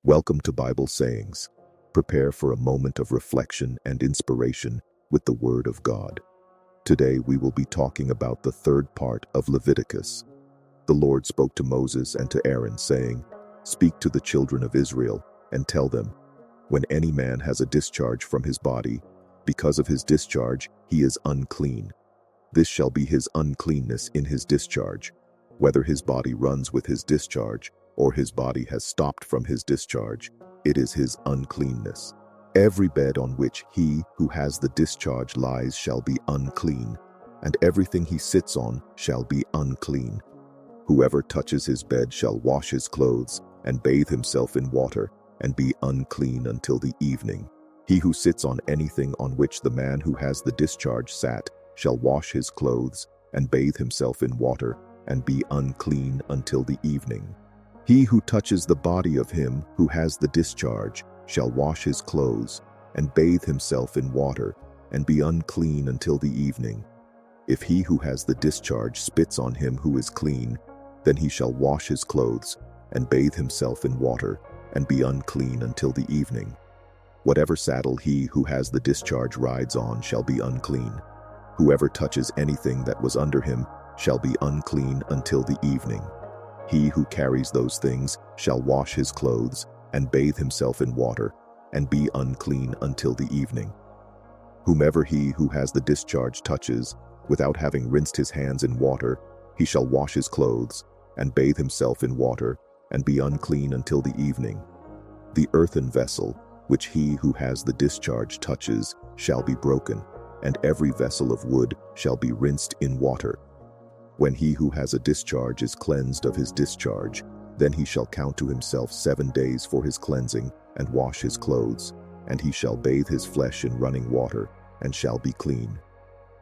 Welcome to Bible Sayings. Prepare for a moment of reflection and inspiration with the Word of God. Today we will be talking about the third part of Leviticus. The Lord spoke to Moses and to Aaron, saying, "Speak to the children of Israel and tell them, when any man has a discharge from his body, because of his discharge he is unclean. This shall be his uncleanness in his discharge, whether his body runs with his discharge, or his body has stopped from his discharge, it is his uncleanness. Every bed on which he who has the discharge lies shall be unclean, and everything he sits on shall be unclean. Whoever touches his bed shall wash his clothes, and bathe himself in water, and be unclean until the evening. He who sits on anything on which the man who has the discharge sat shall wash his clothes, and bathe himself in water, and be unclean until the evening. He who touches the body of him who has the discharge shall wash his clothes, and bathe himself in water, and be unclean until the evening. If he who has the discharge spits on him who is clean, then he shall wash his clothes, and bathe himself in water, and be unclean until the evening. Whatever saddle he who has the discharge rides on shall be unclean. Whoever touches anything that was under him shall be unclean until the evening. He who carries those things shall wash his clothes, and bathe himself in water, and be unclean until the evening. Whomever he who has the discharge touches, without having rinsed his hands in water, he shall wash his clothes, and bathe himself in water, and be unclean until the evening. The earthen vessel, which he who has the discharge touches, shall be broken, and every vessel of wood shall be rinsed in water. When he who has a discharge is cleansed of his discharge, then he shall count to himself 7 days for his cleansing, and wash his clothes, and he shall bathe his flesh in running water, and shall be clean.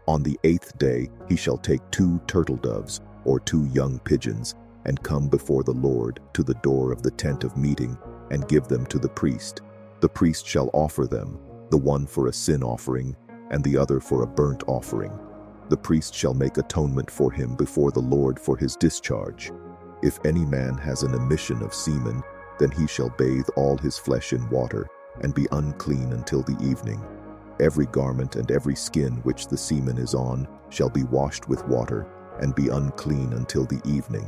On the 8th day he shall take 2 turtle doves, or 2 young pigeons, and come before the Lord to the door of the tent of meeting, and give them to the priest. The priest shall offer them, the one for a sin offering, and the other for a burnt offering. The priest shall make atonement for him before the Lord for his discharge. If any man has an emission of semen, then he shall bathe all his flesh in water, and be unclean until the evening. Every garment and every skin which the semen is on shall be washed with water, and be unclean until the evening.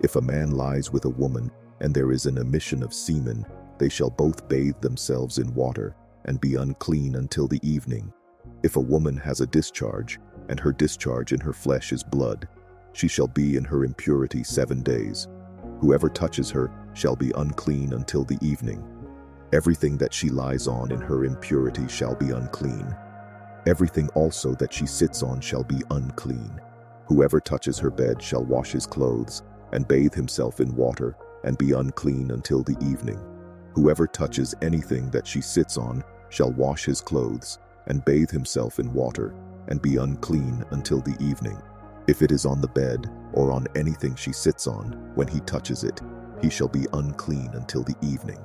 If a man lies with a woman, and there is an emission of semen, they shall both bathe themselves in water, and be unclean until the evening. If a woman has a discharge, and her discharge in her flesh is blood, she shall be in her impurity 7 days. Whoever touches her shall be unclean until the evening. Everything that she lies on in her impurity shall be unclean. Everything also that she sits on shall be unclean. Whoever touches her bed shall wash his clothes, and bathe himself in water, and be unclean until the evening. Whoever touches anything that she sits on shall wash his clothes, and bathe himself in water, and be unclean until the evening. If it is on the bed, or on anything she sits on, when he touches it, he shall be unclean until the evening.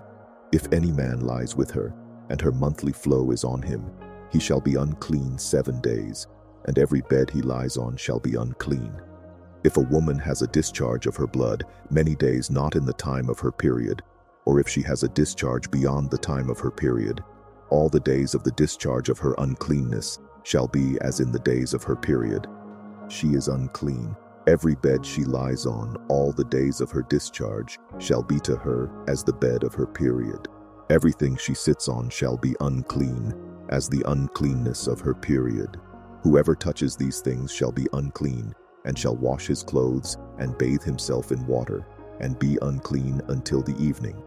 If any man lies with her, and her monthly flow is on him, he shall be unclean 7 days, and every bed he lies on shall be unclean. If a woman has a discharge of her blood many days not in the time of her period, or if she has a discharge beyond the time of her period, all the days of the discharge of her uncleanness shall be as in the days of her period. She is unclean. Every bed she lies on all the days of her discharge shall be to her as the bed of her period. Everything she sits on shall be unclean, as the uncleanness of her period. Whoever touches these things shall be unclean, and shall wash his clothes, and bathe himself in water, and be unclean until the evening.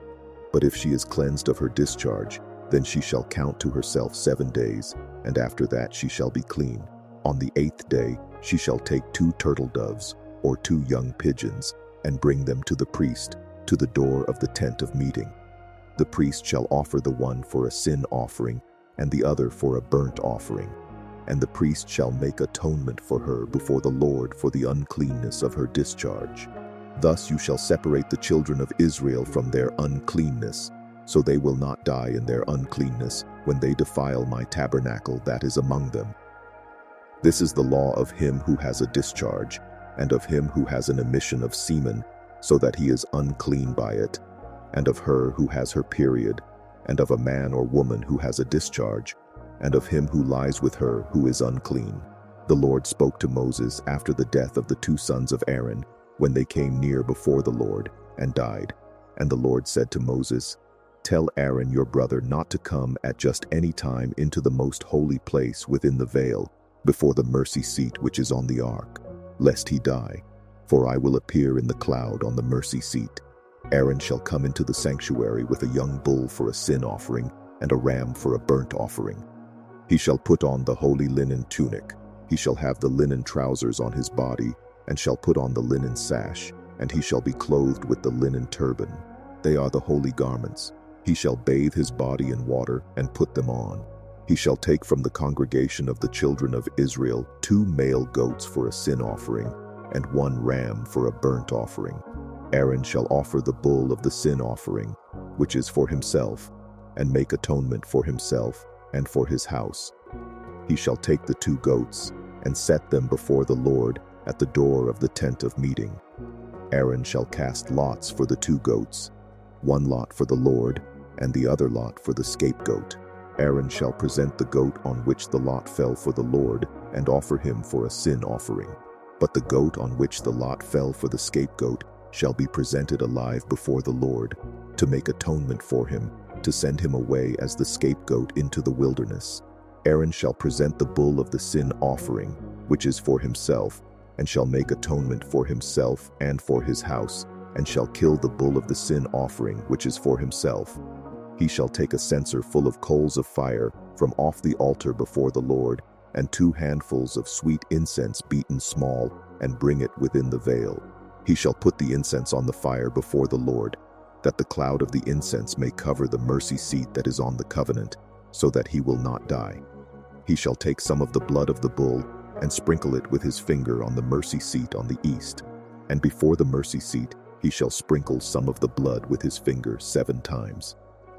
But if she is cleansed of her discharge, then she shall count to herself 7 days, and after that she shall be clean. On the 8th day she shall take 2 turtle doves, or 2 young pigeons, and bring them to the priest, to the door of the tent of meeting. The priest shall offer the one for a sin offering, and the other for a burnt offering. And the priest shall make atonement for her before the Lord for the uncleanness of her discharge. Thus you shall separate the children of Israel from their uncleanness, so they will not die in their uncleanness when they defile my tabernacle that is among them. This is the law of him who has a discharge, and of him who has an emission of semen, so that he is unclean by it. and of her who has her period, and of a man or woman who has a discharge, and of him who lies with her who is unclean. The Lord spoke to Moses after the death of the two sons of Aaron, when they came near before the Lord, and died. And the Lord said to Moses, "Tell Aaron your brother not to come at just any time into the most holy place within the veil, before the mercy seat which is on the ark, lest he die. For I will appear in the cloud on the mercy seat. Aaron shall come into the sanctuary with a young bull for a sin offering, and a ram for a burnt offering. He shall put on the holy linen tunic. He shall have the linen trousers on his body, and shall put on the linen sash, and he shall be clothed with the linen turban. They are the holy garments. He shall bathe his body in water, and put them on. He shall take from the congregation of the children of Israel 2 male goats for a sin offering, and 1 ram for a burnt offering. Aaron shall offer the bull of the sin offering, which is for himself, and make atonement for himself and for his house. He shall take the 2 goats, and set them before the Lord at the door of the tent of meeting. Aaron shall cast lots for the 2 goats, 1 lot for the Lord, and the other lot for the scapegoat. Aaron shall present the goat on which the lot fell for the Lord, and offer him for a sin offering. But the goat on which the lot fell for the scapegoat shall be presented alive before the Lord, to make atonement for him, to send him away as the scapegoat into the wilderness. Aaron shall present the bull of the sin offering, which is for himself, and shall make atonement for himself and for his house, and shall kill the bull of the sin offering, which is for himself. He shall take a censer full of coals of fire from off the altar before the Lord, and 2 handfuls of sweet incense beaten small, and bring it within the veil. He shall put the incense on the fire before the Lord, that the cloud of the incense may cover the mercy seat that is on the covenant, so that he will not die. He shall take some of the blood of the bull, and sprinkle it with his finger on the mercy seat on the east. And before the mercy seat he shall sprinkle some of the blood with his finger 7 times.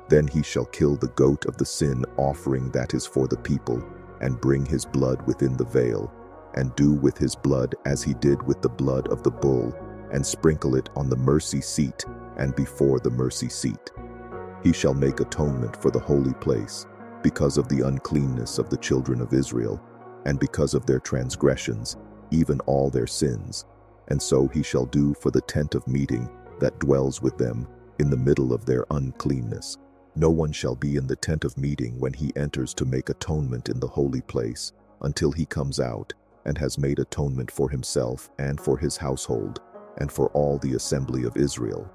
Then he shall kill the goat of the sin offering that is for the people, and bring his blood within the veil, and do with his blood as he did with the blood of the bull, and sprinkle it on the mercy seat and before the mercy seat. He shall make atonement for the holy place, because of the uncleanness of the children of Israel, and because of their transgressions, even all their sins. And so he shall do for the tent of meeting that dwells with them in the middle of their uncleanness. No one shall be in the tent of meeting when he enters to make atonement in the holy place, until he comes out and has made atonement for himself and for his household, and for all the assembly of Israel.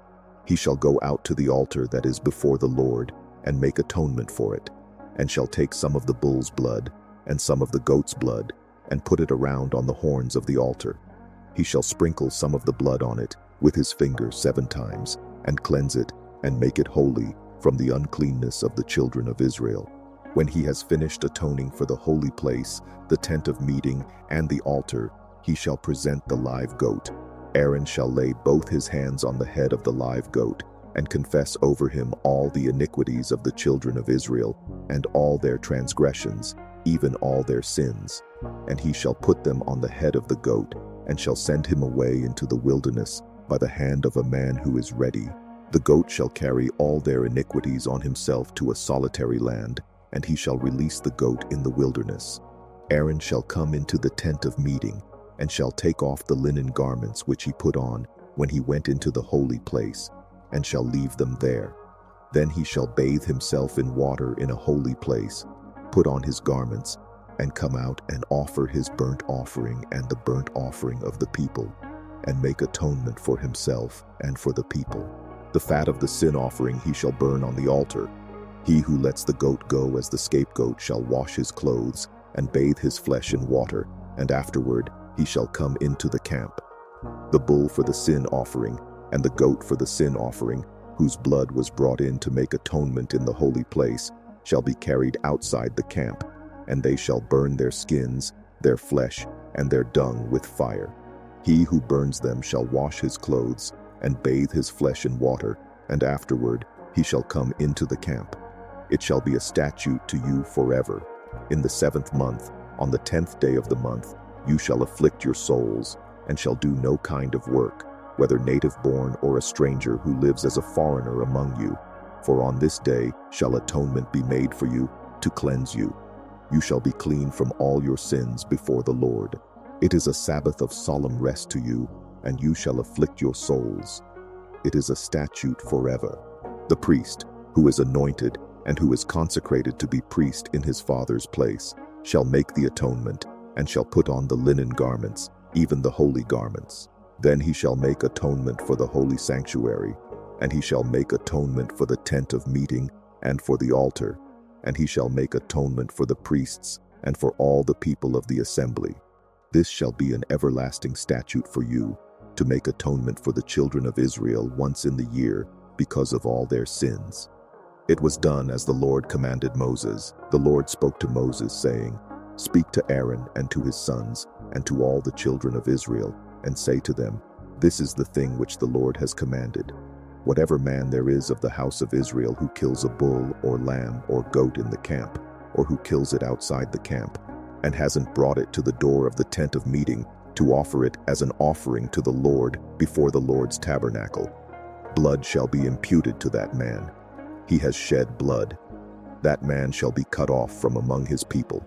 He shall go out to the altar that is before the Lord, and make atonement for it, and shall take some of the bull's blood, and some of the goat's blood, and put it around on the horns of the altar. He shall sprinkle some of the blood on it with his finger 7 times, and cleanse it, and make it holy from the uncleanness of the children of Israel. When he has finished atoning for the holy place, the tent of meeting, and the altar, he shall present the live goat. Aaron shall lay both his hands on the head of the live goat, and confess over him all the iniquities of the children of Israel, and all their transgressions, even all their sins. And he shall put them on the head of the goat, and shall send him away into the wilderness by the hand of a man who is ready. The goat shall carry all their iniquities on himself to a solitary land, and he shall release the goat in the wilderness. Aaron shall come into the tent of meeting, and shall take off the linen garments which he put on when he went into the holy place, and shall leave them there. Then he shall bathe himself in water in a holy place, put on his garments, and come out and offer his burnt offering and the burnt offering of the people, and make atonement for himself and for the people. The fat of the sin offering he shall burn on the altar. He who lets the goat go as the scapegoat shall wash his clothes, and bathe his flesh in water, and afterward he shall come into the camp. The bull for the sin offering, and the goat for the sin offering, whose blood was brought in to make atonement in the holy place, shall be carried outside the camp, and they shall burn their skins, their flesh, and their dung with fire. He who burns them shall wash his clothes, and bathe his flesh in water, and afterward he shall come into the camp. It shall be a statute to you forever. In the 7th month, on the 10th day of the month, you shall afflict your souls, and shall do no kind of work, whether native-born or a stranger who lives as a foreigner among you. For on this day shall atonement be made for you, to cleanse you. You shall be clean from all your sins before the Lord. It is a Sabbath of solemn rest to you, and you shall afflict your souls. It is a statute forever. The priest, who is anointed and who is consecrated to be priest in his father's place, shall make the atonement, and shall put on the linen garments, even the holy garments. Then he shall make atonement for the holy sanctuary, and he shall make atonement for the tent of meeting and for the altar, and he shall make atonement for the priests and for all the people of the assembly. This shall be an everlasting statute for you, to make atonement for the children of Israel once in the year because of all their sins. It was done as the Lord commanded Moses. The Lord spoke to Moses, saying, Speak to Aaron and to his sons and to all the children of Israel, and say to them, This is the thing which the Lord has commanded. Whatever man there is of the house of Israel who kills a bull or lamb or goat in the camp, or who kills it outside the camp, and hasn't brought it to the door of the tent of meeting to offer it as an offering to the Lord before the Lord's tabernacle, blood shall be imputed to that man. He has shed blood. That man shall be cut off from among his people.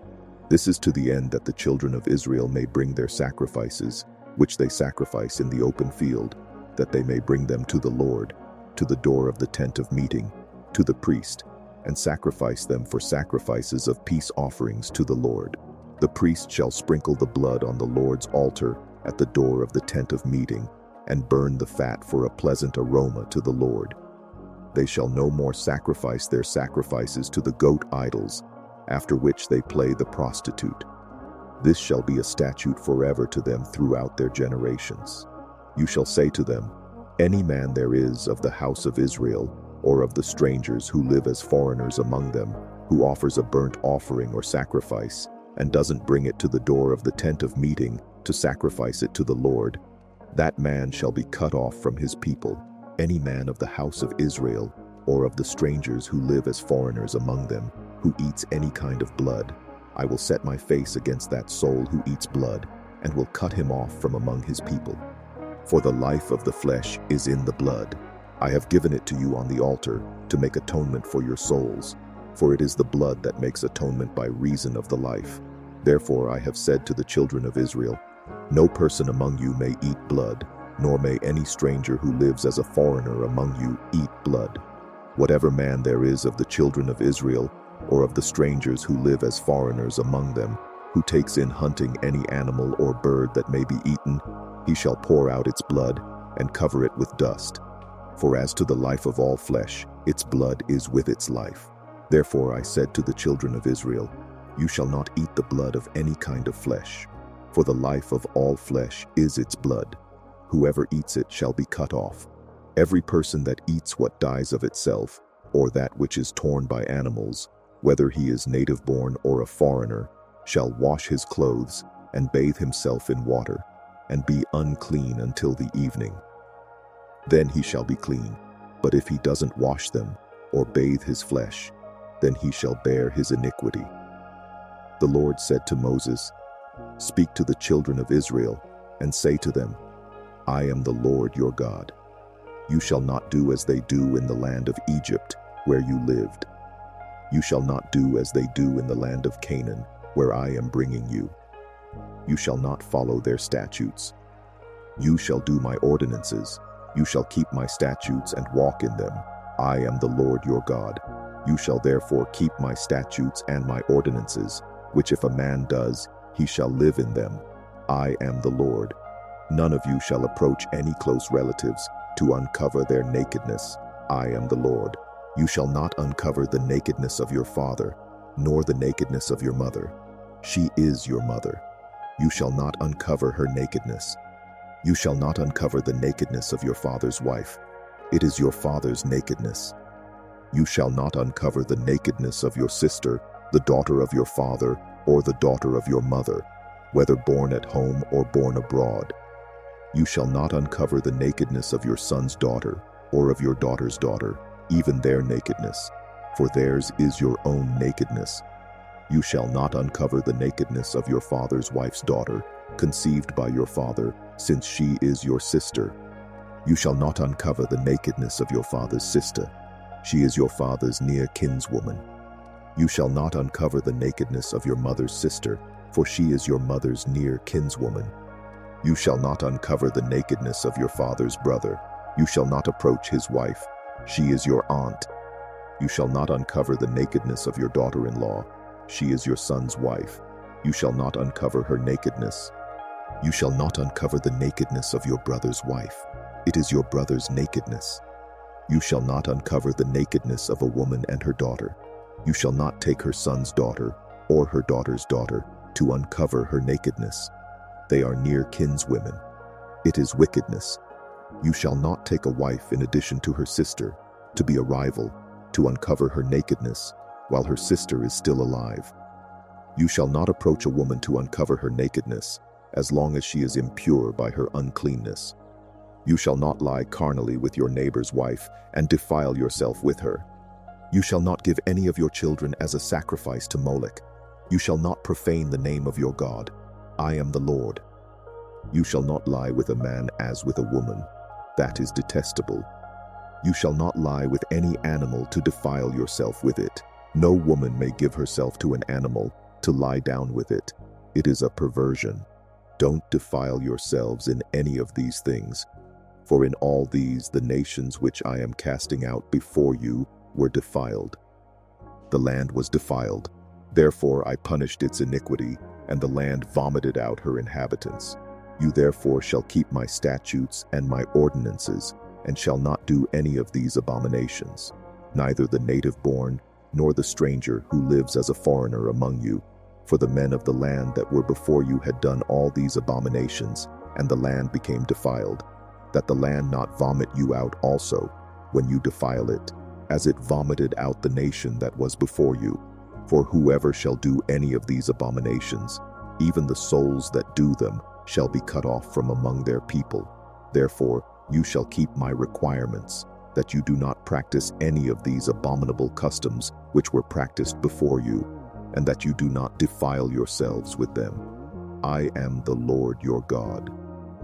This is to the end that the children of Israel may bring their sacrifices, which they sacrifice in the open field, that they may bring them to the Lord, to the door of the tent of meeting, to the priest, and sacrifice them for sacrifices of peace offerings to the Lord. The priest shall sprinkle the blood on the Lord's altar at the door of the tent of meeting, and burn the fat for a pleasant aroma to the Lord. They shall no more sacrifice their sacrifices to the goat idols, after which they play the prostitute. This shall be a statute forever to them throughout their generations. You shall say to them, Any man there is of the house of Israel, or of the strangers who live as foreigners among them, who offers a burnt offering or sacrifice, and doesn't bring it to the door of the tent of meeting to sacrifice it to the Lord, that man shall be cut off from his people. Any man of the house of Israel, or of the strangers who live as foreigners among them, who eats any kind of blood, I will set my face against that soul who eats blood, and will cut him off from among his people. For the life of the flesh is in the blood. I have given it to you on the altar to make atonement for your souls, for it is the blood that makes atonement by reason of the life. Therefore I have said to the children of Israel, No person among you may eat blood, nor may any stranger who lives as a foreigner among you eat blood. Whatever man there is of the children of Israel, or of the strangers who live as foreigners among them, who takes in hunting any animal or bird that may be eaten, he shall pour out its blood, and cover it with dust. For as to the life of all flesh, its blood is with its life. Therefore I said to the children of Israel, You shall not eat the blood of any kind of flesh, for the life of all flesh is its blood. Whoever eats it shall be cut off. Every person that eats what dies of itself, or that which is torn by animals, whether he is native-born or a foreigner, shall wash his clothes and bathe himself in water, and be unclean until the evening. Then he shall be clean. But if he doesn't wash them, or bathe his flesh, then he shall bear his iniquity. The Lord said to Moses, Speak to the children of Israel, and say to them, I am the Lord your God. You shall not do as they do in the land of Egypt, where you lived. You shall not do as they do in the land of Canaan, where I am bringing you. You shall not follow their statutes. You shall do my ordinances. You shall keep my statutes and walk in them. I am the Lord your God. You shall therefore keep my statutes and my ordinances, which if a man does, he shall live in them. I am the Lord. None of you shall approach any close relatives to uncover their nakedness. I am the Lord. You shall not uncover the nakedness of your father, nor the nakedness of your mother. She is your mother. You shall not uncover her nakedness. You shall not uncover the nakedness of your father's wife. It is your father's nakedness. You shall not uncover the nakedness of your sister, the daughter of your father, or the daughter of your mother, whether born at home or born abroad. You shall not uncover the nakedness of your son's daughter, or of your daughter's daughter, even their nakedness, for theirs is your own nakedness. You shall not uncover the nakedness of your father's wife's daughter, conceived by your father, since she is your sister. You shall not uncover the nakedness of your father's sister. She is your father's near kinswoman. You shall not uncover the nakedness of your mother's sister, for she is your mother's near kinswoman. You shall not uncover the nakedness of your father's brother. You shall not approach his wife. She is your aunt. You shall not uncover the nakedness of your daughter-in-law. She is your son's wife. You shall not uncover her nakedness. You shall not uncover the nakedness of your brother's wife. It is your brother's nakedness. You shall not uncover the nakedness of a woman and her daughter. You shall not take her son's daughter or her daughter's daughter to uncover her nakedness. They are near kinswomen. It is wickedness. You shall not take a wife in addition to her sister, to be a rival, to uncover her nakedness while her sister is still alive. You shall not approach a woman to uncover her nakedness, as long as she is impure by her uncleanness. You shall not lie carnally with your neighbor's wife and defile yourself with her. You shall not give any of your children as a sacrifice to Molech. You shall not profane the name of your God. I am the Lord. You shall not lie with a man as with a woman. That is detestable. You shall not lie with any animal to defile yourself with it. No woman may give herself to an animal to lie down with it. It is a perversion. Don't defile yourselves in any of these things. For in all these the nations which I am casting out before you were defiled. The land was defiled. Therefore I punished its iniquity, and the land vomited out her inhabitants. You therefore shall keep my statutes and my ordinances, and shall not do any of these abominations, neither the native-born, nor the stranger who lives as a foreigner among you. For the men of the land that were before you had done all these abominations, and the land became defiled, that the land not vomit you out also, when you defile it, as it vomited out the nation that was before you. For whoever shall do any of these abominations, even the souls that do them, shall be cut off from among their people. Therefore you shall keep my requirements, that you do not practice any of these abominable customs which were practiced before you, and that you do not defile yourselves with them. I am the Lord your God.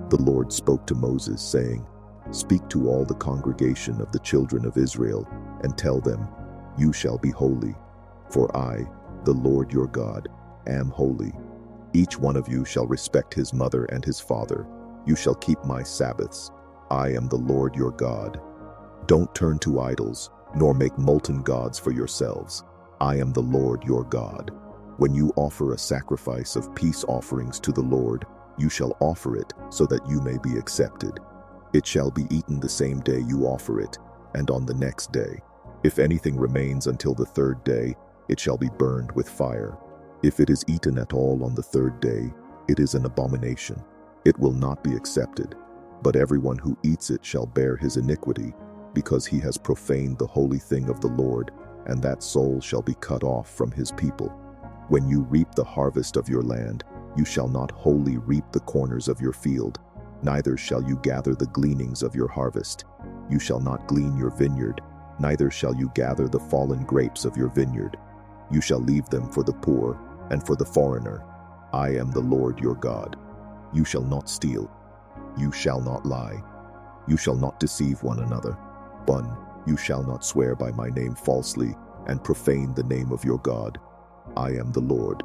The Lord spoke to Moses, saying, Speak to all the congregation of the children of Israel, and tell them, You shall be holy, for I, the Lord your God, am holy. Each one of you shall respect his mother and his father. You shall keep my Sabbaths. I am the Lord your God. Don't turn to idols, nor make molten gods for yourselves. I am the Lord your God. When you offer a sacrifice of peace offerings to the Lord, you shall offer it so that you may be accepted. It shall be eaten the same day you offer it, and on the next day. If anything remains until the third day, it shall be burned with fire. If it is eaten at all on the third day, it is an abomination. It will not be accepted. But everyone who eats it shall bear his iniquity, because he has profaned the holy thing of the Lord, and that soul shall be cut off from his people. When you reap the harvest of your land, you shall not wholly reap the corners of your field, neither shall you gather the gleanings of your harvest. You shall not glean your vineyard, neither shall you gather the fallen grapes of your vineyard. You shall leave them for the poor and for the foreigner. I am the Lord your God. You shall not steal. You shall not lie. You shall not deceive one another. 1. You shall not swear by my name falsely and profane the name of your God. I am the Lord.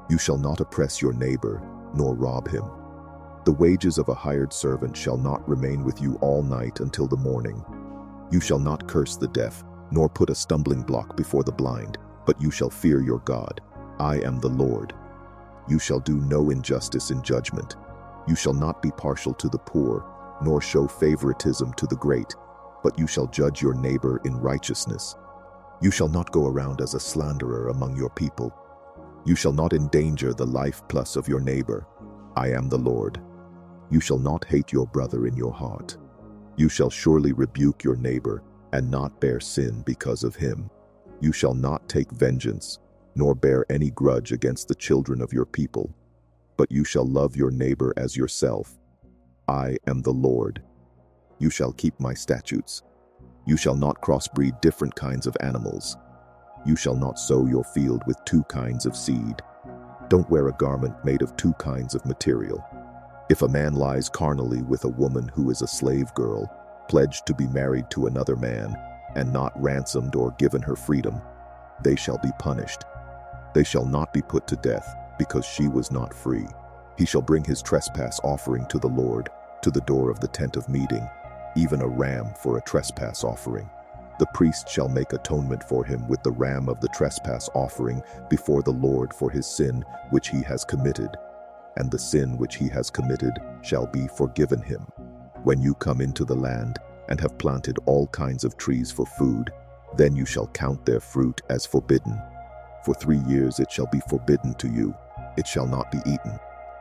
You shall not oppress your neighbor, nor rob him. The wages of a hired servant shall not remain with you all night until the morning. You shall not curse the deaf, nor put a stumbling block before the blind, but you shall fear your God. I am the Lord. You shall do no injustice in judgment. You shall not be partial to the poor, nor show favoritism to the great, but you shall judge your neighbor in righteousness. You shall not go around as a slanderer among your people. You shall not endanger the life plus of your neighbor. I am the Lord. You shall not hate your brother in your heart. You shall surely rebuke your neighbor and not bear sin because of him. You shall not take vengeance, nor bear any grudge against the children of your people, but you shall love your neighbor as yourself. I am the Lord. You shall keep my statutes. You shall not crossbreed different kinds of animals. You shall not sow your field with two kinds of seed. Don't wear a garment made of two kinds of material. If a man lies carnally with a woman who is a slave girl, pledged to be married to another man, and not ransomed or given her freedom, they shall be punished. They shall not be put to death, because she was not free. He shall bring his trespass offering to the Lord, to the door of the tent of meeting, even a ram for a trespass offering. The priest shall make atonement for him with the ram of the trespass offering before the Lord for his sin which he has committed, and the sin which he has committed shall be forgiven him. When you come into the land and have planted all kinds of trees for food, then you shall count their fruit as forbidden. For 3 years it shall be forbidden to you, it shall not be eaten.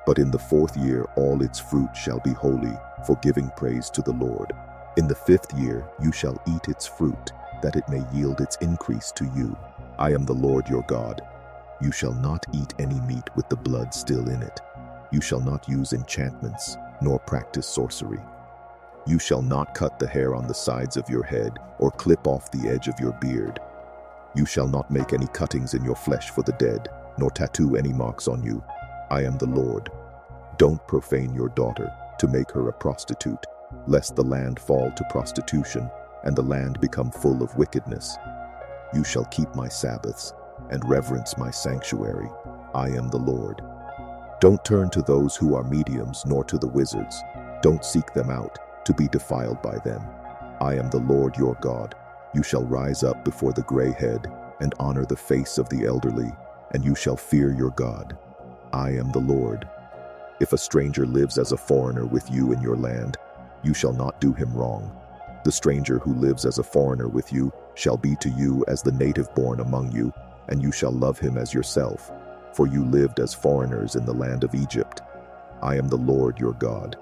But in the 4th year all its fruit shall be holy, for giving praise to the Lord. In the 5th year you shall eat its fruit, that it may yield its increase to you. I am the Lord your God. You shall not eat any meat with the blood still in it. You shall not use enchantments, nor practice sorcery. You shall not cut the hair on the sides of your head, or clip off the edge of your beard. You shall not make any cuttings in your flesh for the dead, nor tattoo any marks on you. I am the Lord. Don't profane your daughter to make her a prostitute, lest the land fall to prostitution, and the land become full of wickedness. You shall keep my Sabbaths, and reverence my sanctuary. I am the Lord. Don't turn to those who are mediums, nor to the wizards. Don't seek them out, to be defiled by them. I am the Lord your God. You shall rise up before the gray head, and honor the face of the elderly, and you shall fear your God. I am the Lord. If a stranger lives as a foreigner with you in your land, you shall not do him wrong. The stranger who lives as a foreigner with you shall be to you as the native born among you, and you shall love him as yourself, for you lived as foreigners in the land of Egypt. I am the Lord your God.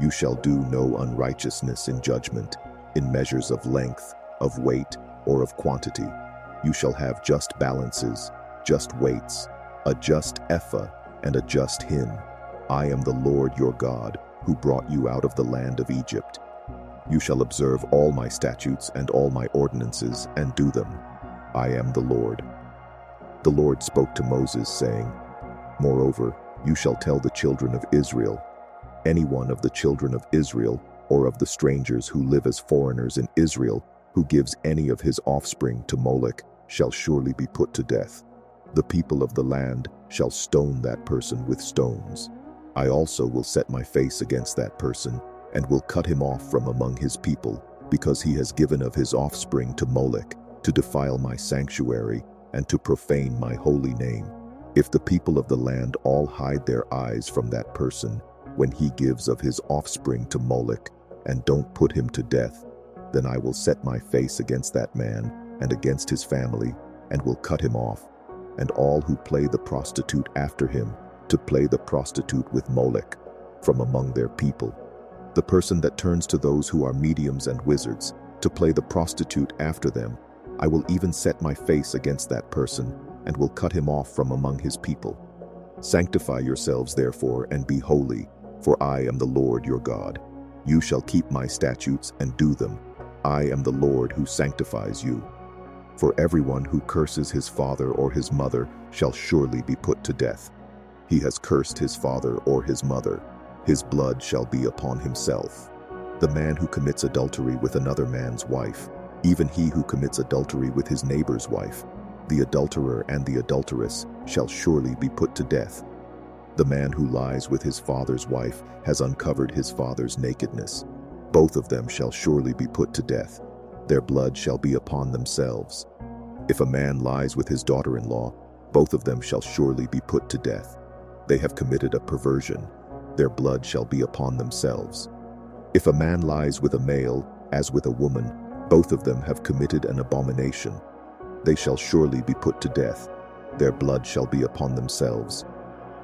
You shall do no unrighteousness in judgment, in measures of length, of weight, or of quantity. You shall have just balances, just weights, a just ephah, and a just hin. I am the Lord your God, who brought you out of the land of Egypt. You shall observe all my statutes and all my ordinances, and do them. I am the Lord. The Lord spoke to Moses, saying, Moreover, you shall tell the children of Israel, any one of the children of Israel, or of the strangers who live as foreigners in Israel, who gives any of his offspring to Molech, shall surely be put to death. The people of the land shall stone that person with stones. I also will set my face against that person, and will cut him off from among his people, because he has given of his offspring to Molech, to defile my sanctuary, and to profane my holy name. If the people of the land all hide their eyes from that person, when he gives of his offspring to Molech, and don't put him to death, then I will set my face against that man, and against his family, and will cut him off, and all who play the prostitute after him, to play the prostitute with Molech, from among their people. The person that turns to those who are mediums and wizards, to play the prostitute after them, I will even set my face against that person, and will cut him off from among his people. Sanctify yourselves therefore, and be holy, for I am the Lord your God. You shall keep my statutes and do them. I am the Lord who sanctifies you. For everyone who curses his father or his mother shall surely be put to death. He has cursed his father or his mother. His blood shall be upon himself. The man who commits adultery with another man's wife, even he who commits adultery with his neighbor's wife, the adulterer and the adulteress shall surely be put to death. The man who lies with his father's wife has uncovered his father's nakedness. Both of them shall surely be put to death. Their blood shall be upon themselves. If a man lies with his daughter-in-law, both of them shall surely be put to death. They have committed a perversion. Their blood shall be upon themselves. If a man lies with a male, as with a woman, both of them have committed an abomination. They shall surely be put to death. Their blood shall be upon themselves.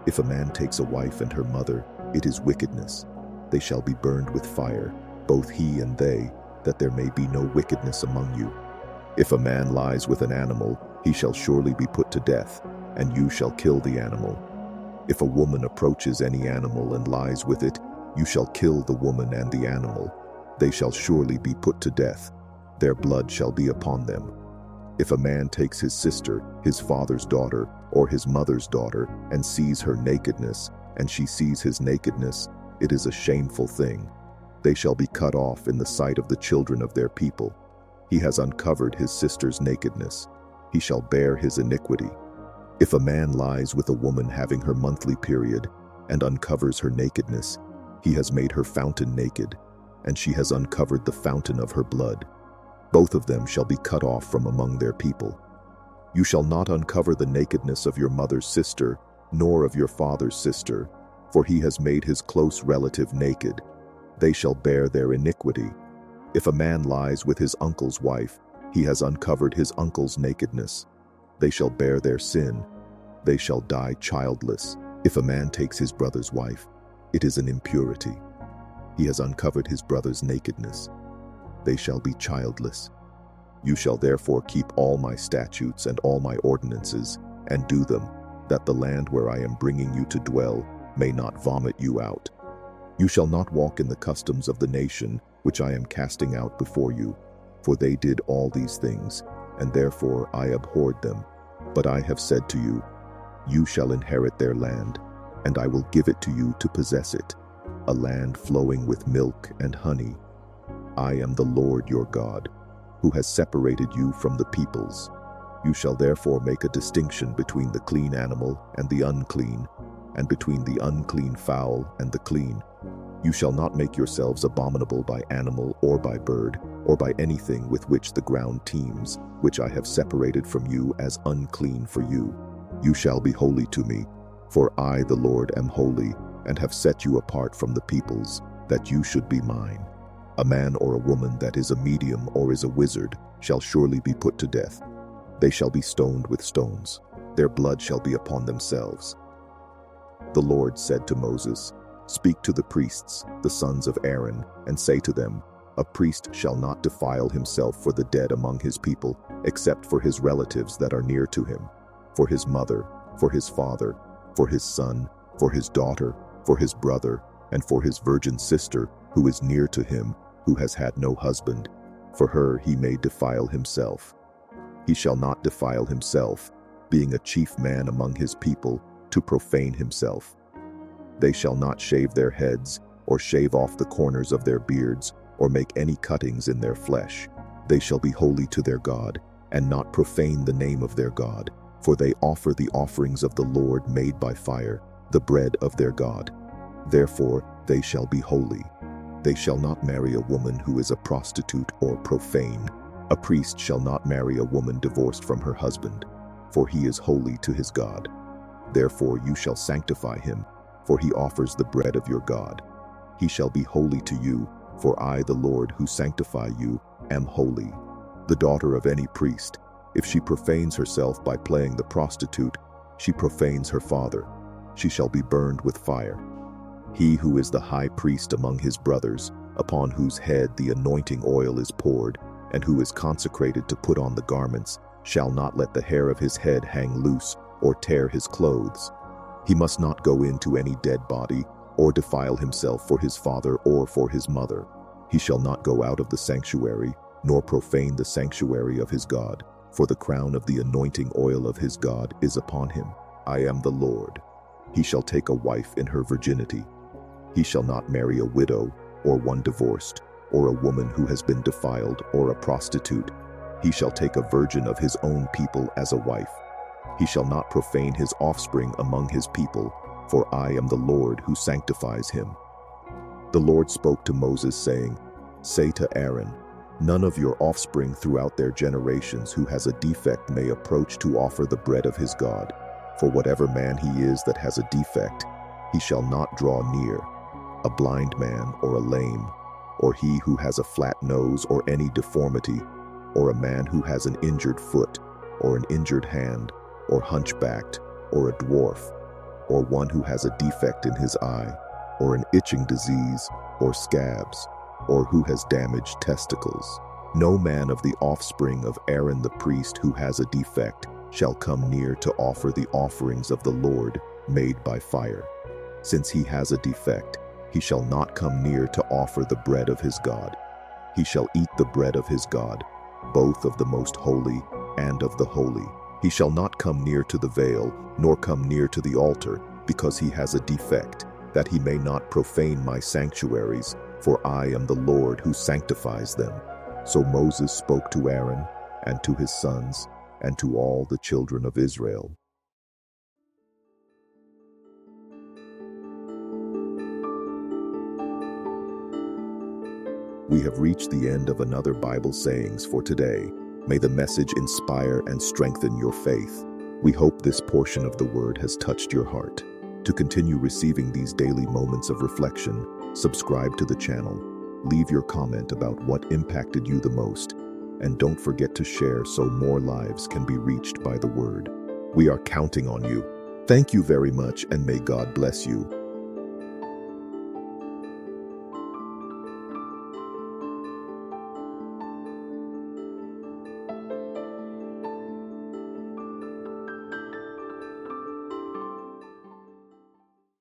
If a man takes a wife and her mother, it is wickedness. They shall be burned with fire, both he and they, that there may be no wickedness among you. If a man lies with an animal, he shall surely be put to death, and you shall kill the animal. If a woman approaches any animal and lies with it, you shall kill the woman and the animal. They shall surely be put to death. Their blood shall be upon them. If a man takes his sister, his father's daughter, or his mother's daughter, and sees her nakedness, and she sees his nakedness, it is a shameful thing. They shall be cut off in the sight of the children of their people. He has uncovered his sister's nakedness. He shall bear his iniquity. If a man lies with a woman having her monthly period and uncovers her nakedness, he has made her fountain naked, and she has uncovered the fountain of her blood. Both of them shall be cut off from among their people. You shall not uncover the nakedness of your mother's sister, nor of your father's sister, for he has made his close relative naked. They shall bear their iniquity. If a man lies with his uncle's wife, he has uncovered his uncle's nakedness. They shall bear their sin. They shall die childless. If a man takes his brother's wife, it is an impurity. He has uncovered his brother's nakedness. They shall be childless. You shall therefore keep all my statutes and all my ordinances, and do them, that the land where I am bringing you to dwell may not vomit you out. You shall not walk in the customs of the nation which I am casting out before you, for they did all these things, and therefore I abhorred them. But I have said to you, you shall inherit their land, and I will give it to you to possess it, a land flowing with milk and honey. I am the Lord your God, who has separated you from the peoples. You shall therefore make a distinction between the clean animal and the unclean, and between the unclean fowl and the clean. You shall not make yourselves abominable by animal or by bird, or by anything with which the ground teems, which I have separated from you as unclean for you. You shall be holy to me, for I, the Lord, am holy, and have set you apart from the peoples, that you should be mine. A man or a woman that is a medium or is a wizard shall surely be put to death. They shall be stoned with stones. Their blood shall be upon themselves. The Lord said to Moses, Speak to the priests, the sons of Aaron, and say to them, A priest shall not defile himself for the dead among his people, except for his relatives that are near to him, for his mother, for his father, for his son, for his daughter, for his brother, and for his virgin sister, who is near to him, who has had no husband. For her he may defile himself. He shall not defile himself, being a chief man among his people, to profane himself. They shall not shave their heads, or shave off the corners of their beards, or make any cuttings in their flesh. They shall be holy to their God, and not profane the name of their God, for they offer the offerings of the Lord made by fire, the bread of their God. Therefore they shall be holy. They shall not marry a woman who is a prostitute or profane. A priest shall not marry a woman divorced from her husband, for he is holy to his God. Therefore you shall sanctify him, for he offers the bread of your God. He shall be holy to you, for I, the Lord, who sanctify you, am holy. The daughter of any priest, if she profanes herself by playing the prostitute, she profanes her father. She shall be burned with fire. He who is the high priest among his brothers, upon whose head the anointing oil is poured, and who is consecrated to put on the garments, shall not let the hair of his head hang loose, or tear his clothes. He must not go into any dead body, or defile himself for his father or for his mother. He shall not go out of the sanctuary, nor profane the sanctuary of his God, for the crown of the anointing oil of his God is upon him. I am the Lord. He shall take a wife in her virginity. He shall not marry a widow, or one divorced, or a woman who has been defiled, or a prostitute. He shall take a virgin of his own people as a wife. He shall not profane his offspring among his people, for I am the Lord who sanctifies him. The Lord spoke to Moses, saying, Say to Aaron, None of your offspring throughout their generations who has a defect may approach to offer the bread of his God. For whatever man he is that has a defect, he shall not draw near, a blind man or a lame, or he who has a flat nose or any deformity, or a man who has an injured foot, or an injured hand, or hunchbacked, or a dwarf, or one who has a defect in his eye, or an itching disease, or scabs, or who has damaged testicles. No man of the offspring of Aaron the priest who has a defect shall come near to offer the offerings of the Lord made by fire. Since he has a defect, he shall not come near to offer the bread of his God. He shall eat the bread of his God, both of the most holy and of the holy. He shall not come near to the veil, nor come near to the altar, because he has a defect, that he may not profane my sanctuaries, for I am the Lord who sanctifies them." So Moses spoke to Aaron and to his sons and to all the children of Israel. We have reached the end of another Bible sayings for today. May the message inspire and strengthen your faith. We hope this portion of the word has touched your heart. To continue receiving these daily moments of reflection, subscribe to the channel, leave your comment about what impacted you the most, and don't forget to share so more lives can be reached by the word. We are counting on you. Thank you very much, and may God bless you.